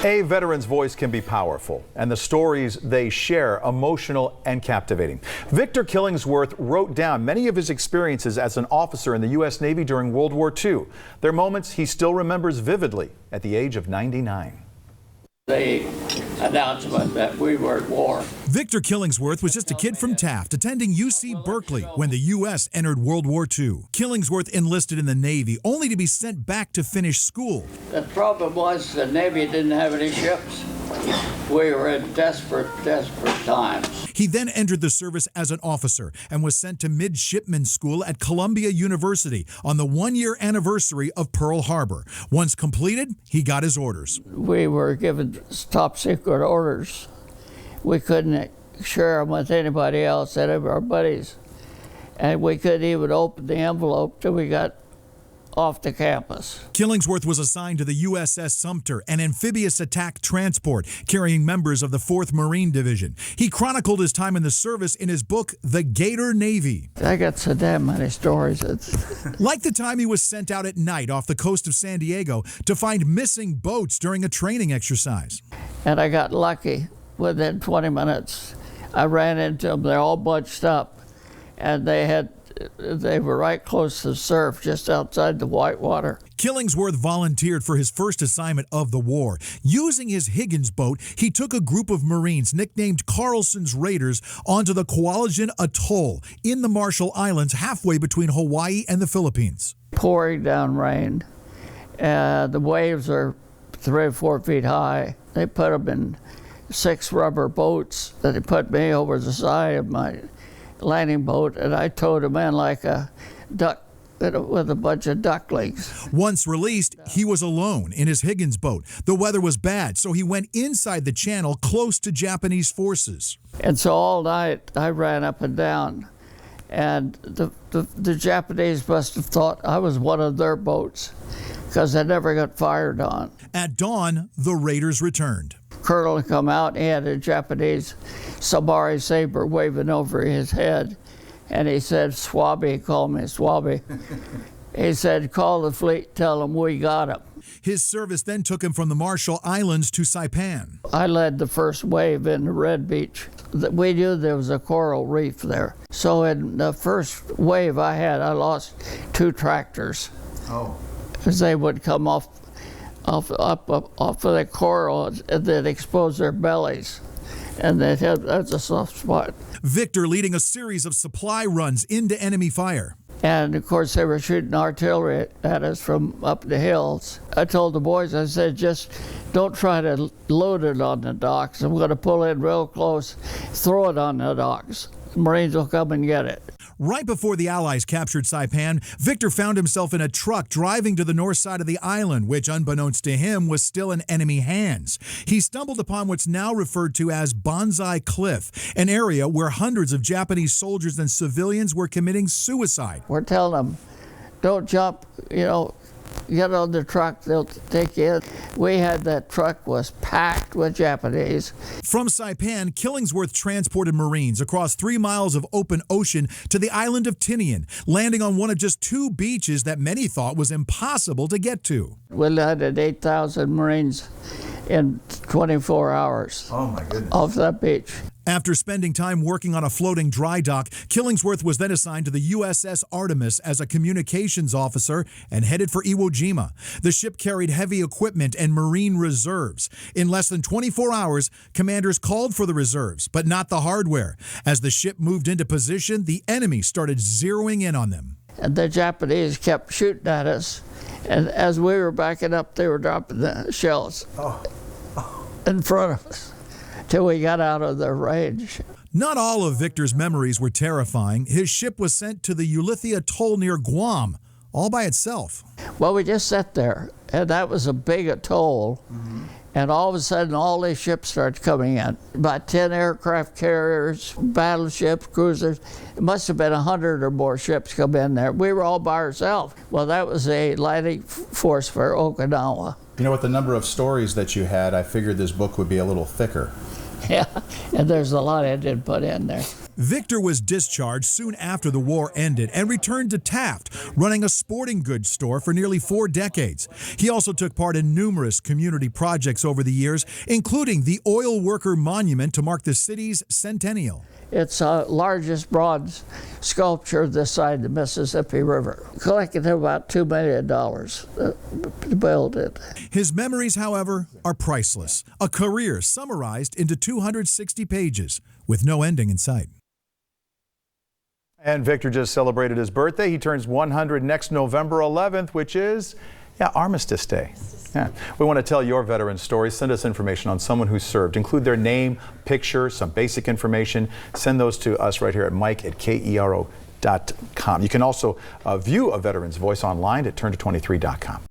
A veteran's voice can be powerful, and the stories they share emotional and captivating. Victor Killingsworth wrote down many of his experiences as an officer in the U.S. Navy during World War II. They're moments he still remembers vividly at the age of 99. The announcement that we were at war. Victor Killingsworth was just a kid from Taft attending UC Berkeley when the U.S. entered World War II. Killingsworth enlisted in the Navy only to be sent back to finish school. The problem was the Navy didn't have any ships. We were in desperate times. He then entered the service as an officer and was sent to midshipman school at Columbia University on the one-year anniversary of Pearl Harbor. Once completed, he got his orders. We were given top secret orders. We couldn't share them with anybody else, any of our buddies. And we couldn't even open the envelope till we got off the campus. Killingsworth was assigned to the USS Sumter, an amphibious attack transport carrying members of the 4th Marine Division. He chronicled his time in the service in his book, The Gator Navy. I got so damn many stories. Like the time he was sent out at night off the coast of San Diego to find missing boats during a training exercise. And I got lucky. Within 20 minutes, I ran into them. They're all bunched up, and they were right close to the surf, just outside the whitewater. Killingsworth volunteered for his first assignment of the war. Using his Higgins boat, he took a group of Marines nicknamed Carlson's Raiders onto the Kwajalein Atoll in the Marshall Islands, halfway between Hawaii and the Philippines. Pouring down rain. The waves are 3 or 4 feet high. They put them in 6 rubber boats that they put me over the side of my landing boat, and I towed him in like a duck with a bunch of ducklings. Once released, he was alone in his Higgins boat. The weather was bad, so he went inside the channel close to Japanese forces. And so all night I ran up and down, and the Japanese must have thought I was one of their boats because I never got fired on. At dawn, the Raiders returned. Colonel had come out, and he had a Japanese Samari saber waving over his head, and he said, "Swabby," he called me Swabby. He said, "Call the fleet, tell them we got him." His service then took him from the Marshall Islands to Saipan. I led the first wave into Red Beach. We knew there was a coral reef there. So in the first wave I lost 2 tractors. Oh. Because they would come off of the coral and then expose their bellies. And that's a soft spot. Victor leading a series of supply runs into enemy fire. And of course they were shooting artillery at us from up the hills. I told the boys, I said, just don't try to load it on the docks. I'm going to pull in real close, throw it on the docks. Marines will come and get it. Right before the Allies captured Saipan, Victor found himself in a truck driving to the north side of the island, which, unbeknownst to him, was still in enemy hands. He stumbled upon what's now referred to as Bonsai Cliff, an area where hundreds of Japanese soldiers and civilians were committing suicide. We're telling them, don't jump, get on the truck, they'll take you in. We had that truck was packed with Japanese. From Saipan, Killingsworth transported Marines across 3 miles of open ocean to the island of Tinian, landing on one of just 2 beaches that many thought was impossible to get to. We landed 8,000 Marines in 24 hours. Oh my goodness. Off that beach. After spending time working on a floating dry dock, Killingsworth was then assigned to the USS Artemis as a communications officer and headed for Iwo Jima. The ship carried heavy equipment and Marine reserves. In less than 24 hours, commanders called for the reserves, but not the hardware. As the ship moved into position, the enemy started zeroing in on them. And the Japanese kept shooting at us, and as we were backing up, they were dropping the shells in front of us, till we got out of their range. Not all of Victor's memories were terrifying. His ship was sent to the Ulithi Atoll near Guam, all by itself. Well, we just sat there, and that was a big atoll, and all of a sudden, all these ships started coming in. About 10 aircraft carriers, battleships, cruisers. It must have been 100 or more ships come in there. We were all by ourselves. Well, that was a landing force for Okinawa. With the number of stories that you had, I figured this book would be a little thicker. Yeah, and there's a lot I didn't put in there. Victor was discharged soon after the war ended and returned to Taft, running a sporting goods store for nearly 4 decades. He also took part in numerous community projects over the years, including the Oil Worker Monument to mark the city's centennial. It's the largest bronze sculpture this side of the Mississippi River. Collected about $2 million to build it. His memories, however, are priceless. A career summarized into 260 pages with no ending in sight. And Victor just celebrated his birthday. He turns 100 next November 11th, which is Armistice Day. Yeah. We want to tell your veteran stories. Send us information on someone who served. Include their name, picture, some basic information. Send those to us right here at mike@kero.com. You can also view a veteran's voice online at turnto23.com.